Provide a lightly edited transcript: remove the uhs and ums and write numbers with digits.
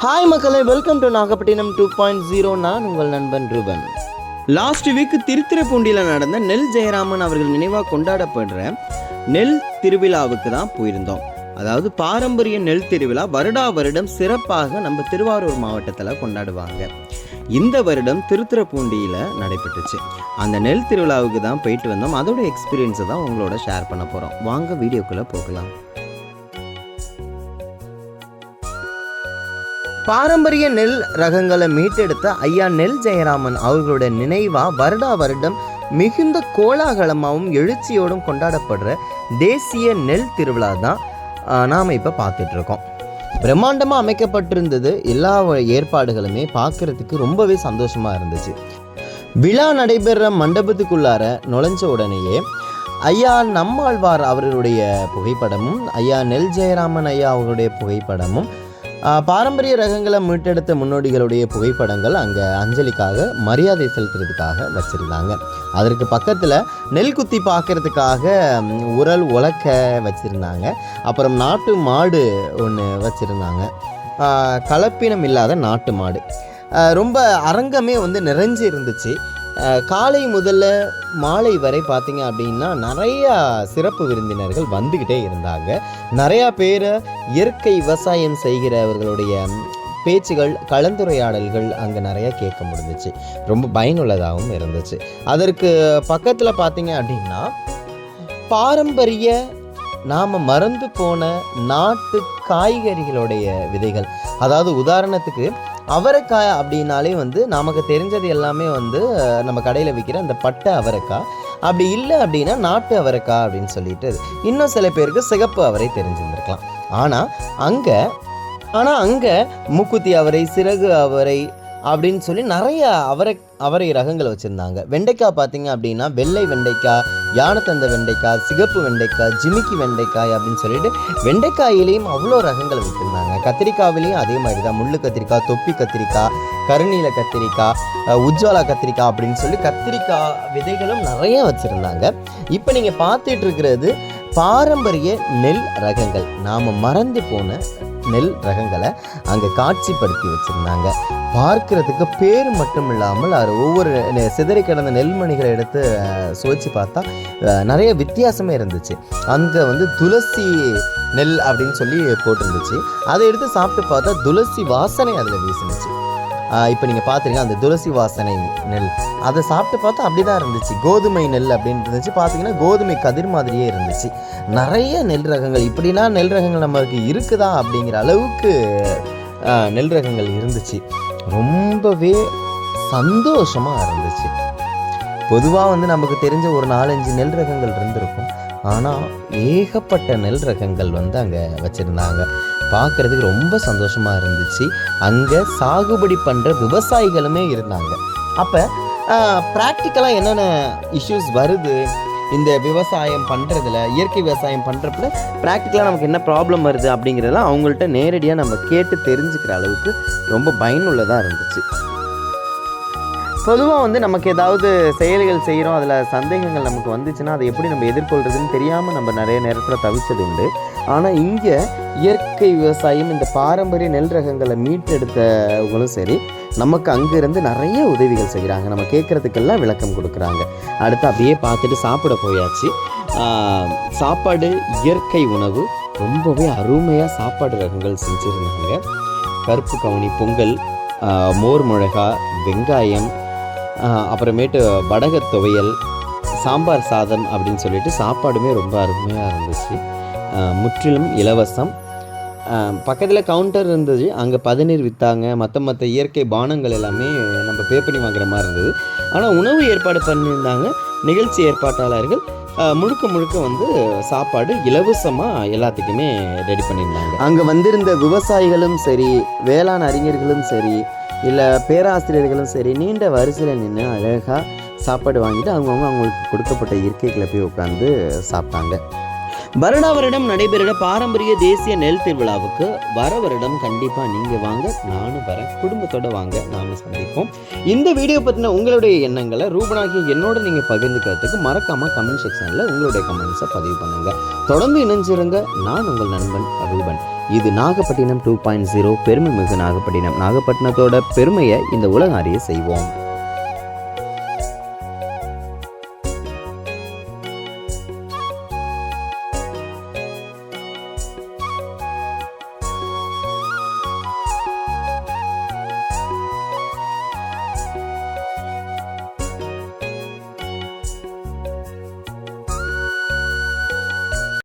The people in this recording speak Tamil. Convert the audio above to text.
ஹாய் மக்களே, வெல்கம் டு நாகப்பட்டினம் 2.0. நான் உங்கள் நண்பன் ரூபன். லாஸ்ட் வீக் திருத்துறைப்பூண்டியில் நடந்த நெல் ஜெயராமன் அவர்கள் நினைவாக கொண்டாடப்படுற நெல் திருவிழாவுக்கு தான் போயிருந்தோம். அதாவது பாரம்பரிய நெல் திருவிழா வருடா வருடம் சிறப்பாக நம்ம திருவாரூர் மாவட்டத்தில் கொண்டாடுவாங்க. இந்த வருடம் திருத்துறைப்பூண்டியில் நடைபெற்றுச்சு. அந்த நெல் திருவிழாவுக்கு தான் போயிட்டு வந்தோம். அதோட எக்ஸ்பீரியன்ஸை தான் உங்களோட ஷேர் பண்ண போகிறோம். வாங்க வீடியோக்குள்ளே போகலாம். பாரம்பரிய நெல் ரகங்களை மீட்டெடுத்த ஐயா நெல் ஜெயராமன் அவர்களுடைய நினைவாக வருடா வருடம் மிகுந்த கோலாகலமாகவும் எழுச்சியோடும் கொண்டாடப்படுற தேசிய நெல் திருவிழா தான் நாம் இப்போ பார்த்துட்ருக்கோம். பிரம்மாண்டமாக அமைக்கப்பட்டிருந்தது. எல்லா ஏற்பாடுகளுமே பார்க்குறதுக்கு ரொம்பவே சந்தோஷமாக இருந்துச்சு. விழா நடைபெற மண்டபத்துக்குள்ளார நுழைஞ்ச உடனேயே ஐயா நம்மாழ்வார் அவர்களுடைய புகைப்படமும் ஐயா நெல் ஜெயராமன் ஐயா அவர்களுடைய புகைப்படமும் பாரம்பரிய ரகங்களை மீட்டெடுத்த முன்னோடிகளுடைய புகைப்படங்கள் அங்கே அஞ்சலிக்காக மரியாதை செலுத்துறதுக்காக வச்சுருந்தாங்க. அதற்கு பக்கத்தில் நெல் குத்தி பார்க்கறதுக்காக உரல் உலக்க வச்சுருந்தாங்க. அப்புறம் நாட்டு மாடு ஒன்று வச்சுருந்தாங்க. கலப்பினம் இல்லாத நாட்டு மாடு. ரொம்ப அரங்கமே நிறைஞ்சு இருந்துச்சு. காலை முதல்ல மாலை வரை பார்த்தீங்க அப்படின்னா நிறையா சிறப்பு விருந்தினர்கள் வந்துக்கிட்டே இருந்தாங்க. நிறையா பேர் இயற்கை விவசாயம் செய்கிறவர்களுடைய பேச்சுகள், கலந்துரையாடல்கள் அங்கே நிறையா கேட்க முடிஞ்சிச்சு. ரொம்ப பயனுள்ளதாகவும் இருந்துச்சு. அதற்கு பக்கத்தில் பார்த்தீங்க அப்படின்னா பாரம்பரிய நாம் மறந்து போன நாட்டு காய்கறிகளுடைய விதைகள். அதாவது உதாரணத்துக்கு அவரைக்காய் அப்படின்னாலே நமக்கு தெரிஞ்சது எல்லாமே நம்ம கடையில் விற்கிற அந்த பட்டை அவரைக்காய். அப்படி இல்லை அப்படின்னா நாட்டு அவரைக்காய் அப்படின்னு சொல்லிட்டு இன்னும் சில பேருக்கு சிகப்பு அவரை தெரிஞ்சிருந்துருக்கலாம். ஆனால் அங்கே மூக்குத்தி அவரை, சிறகு அவரை அப்படின்னு சொல்லி நிறைய அவரை ரகங்கள் வச்சுருந்தாங்க. வெண்டைக்காய் பார்த்தீங்க அப்படின்னா வெள்ளை வெண்டைக்காய், யானத்தந்த வெண்டைக்காய், சிகப்பு வெண்டைக்காய், ஜிமிக்கி வெண்டைக்காய் அப்படின்னு சொல்லிட்டு வெண்டைக்காயிலையும் அவ்வளோ ரகங்கள் வச்சுருந்தாங்க. கத்திரிக்காவிலையும் அதே மாதிரி தான். முள்ளு கத்திரிக்காய், தொப்பி கத்திரிக்காய், கருநீல கத்திரிக்காய், உஜ்வாலா கத்திரிக்காய் அப்படின்னு சொல்லி கத்திரிக்காய் விதைகளும் நிறைய வச்சுருந்தாங்க. இப்போ நீங்கள் பார்த்துட்டு இருக்கிறது பாரம்பரிய நெல் ரகங்கள். நாம் மறந்து போன நெல் ரகங்களை அங்கே காட்சிப்படுத்தி வச்சுருந்தாங்க. பார்க்கறதுக்கு பேர் மட்டும் இல்லாமல் அது ஒவ்வொரு சிதறி கிடந்த நெல்மணிகளை எடுத்து சுவைச்சு பார்த்தா நிறைய வித்தியாசமே இருந்துச்சு. அங்கே துளசி நெல் அப்படின்னு சொல்லி போட்டிருந்துச்சு. அதை எடுத்து சாப்பிட்டு பார்த்தா துளசி வாசனை அதில் வீசினுச்சு. இப்போ நீங்கள் பார்த்துருங்க, அந்த துளசி வாசனை நெல் அதை சாப்பிட்டு பார்த்தா அப்படி தான் இருந்துச்சு. கோதுமை நெல் அப்படின்னு இருந்துச்சு. பார்த்தீங்கன்னா கோதுமை கதிர் மாதிரியே இருந்துச்சு. நிறைய நெல் ரகங்கள். இப்படின்னா நெல் ரகங்கள் நம்மளுக்கு இருக்குதா அப்படிங்கிற அளவுக்கு நெல் ரகங்கள் இருந்துச்சு. ரொம்பவே சந்தோஷமாக இருந்துச்சு. பொதுவாக நமக்கு தெரிஞ்ச ஒரு 4-5 நெல் ரகங்கள் இருந்திருக்கும். ஆனால் ஏகப்பட்ட நெல் ரகங்கள் அங்கே வச்சுருந்தாங்க. பார்க்குறதுக்கு ரொம்ப சந்தோஷமாக இருந்துச்சு. அங்கே சாகுபடி பண்ணுற விவசாயிகளுமே இருந்தாங்க. அப்போ ப்ராக்டிக்கலாக என்னென்ன இஷ்யூஸ் வருது இந்த விவசாயம் பண்ணுறதுல, இயற்கை விவசாயம் பண்ணுறப்பல ப்ராக்டிக்கலாக நமக்கு என்ன ப்ராப்ளம் வருது அப்படிங்கிறதெல்லாம் அவங்கள்ட்ட நேரடியாக நம்ம கேட்டு தெரிஞ்சுக்கிற அளவுக்கு ரொம்ப பயனுள்ளதாக இருந்துச்சு. பொதுவாக நமக்கு ஏதாவது செயல்கள் செய்கிறோம், அதில் சந்தேகங்கள் நமக்கு வந்துச்சுன்னா அதை எப்படி நம்ம எதிர்கொள்கிறதுன்னு தெரியாமல் நம்ம நிறைய நேரத்தில் தவிச்சது உண்டு. ஆனால் இங்கே இயற்கை விவசாயம், இந்த பாரம்பரிய நெல் ரகங்களை மீட்டெடுத்தவங்களும் சரி, நமக்கு அங்கேருந்து நிறைய உதவிகள் செய்கிறாங்க. நம்ம கேட்குறதுக்கெல்லாம் விளக்கம் கொடுக்குறாங்க. அடுத்து அப்படியே பார்த்துட்டு சாப்பிட போயாச்சு. சாப்பாடு இயற்கை உணவு ரொம்பவே அருமையாக சாப்பாடு ரகங்கள் செஞ்சுருந்தாங்க. கருப்பு கவுனி பொங்கல், மோர் மிளகா, வெங்காயம், அப்புறமேட்டு வடக துவையல், சாம்பார் சாதம் அப்படின்னு சொல்லிட்டு சாப்பாடுமே ரொம்ப அருமையாக இருந்துச்சு. முற்றிலும் இலவசம். பக்கத்தில் கவுண்டர் இருந்தது. அங்கே பதநீர் விற்றாங்க. மற்ற இயற்கை பானங்கள் எல்லாமே நம்ம பே பண்ணி வாங்குற மாதிரி இருந்தது. ஆனால் உணவு ஏற்பாடு பண்ணியிருந்தாங்க நிகழ்ச்சி ஏற்பாட்டாளர்கள். முழுக்க சாப்பாடு இலவசமாக எல்லாத்துக்குமே ரெடி பண்ணியிருந்தாங்க. அங்கே வந்திருந்த விவசாயிகளும் சரி, வேளாண் அறிஞர்களும் சரி, இல்லை பேராசிரியர்களும் சரி, நீண்ட வரிசையில் நின்று அழகாக சாப்பாடு வாங்கிட்டு அவங்களுக்கு கொடுக்கப்பட்ட இருக்கைகளை போய் உட்காந்து சாப்பிட்டாங்க. வருடா வருடம் நடைபெறுகிற பாரம்பரிய தேசிய நெல் திருவிழாவுக்கு வர வருடம் கண்டிப்பாக நீங்கள் வாங்க, நானும் வரேன், குடும்பத்தோட வாங்க, நானும் சந்திப்போம். இந்த வீடியோ பற்றின உங்களுடைய எண்ணங்களை ரூபனாகிய என்னோட நீங்கள் பகிர்ந்துக்கிறதுக்கு மறக்காமல் கமெண்ட் செக்ஷனில் உங்களுடைய கமெண்ட்ஸை பதிவு பண்ணுங்கள். தொடர்ந்து இணைஞ்சிருங்க. நான் உங்கள் நண்பன் ரூபன். இது நாகப்பட்டினம் 2.0 பெருமை மிகு நாகப்பட்டினம். நாகப்பட்டினத்தோட பெருமையை இந்த உலகம் அறிய செய்வோம்.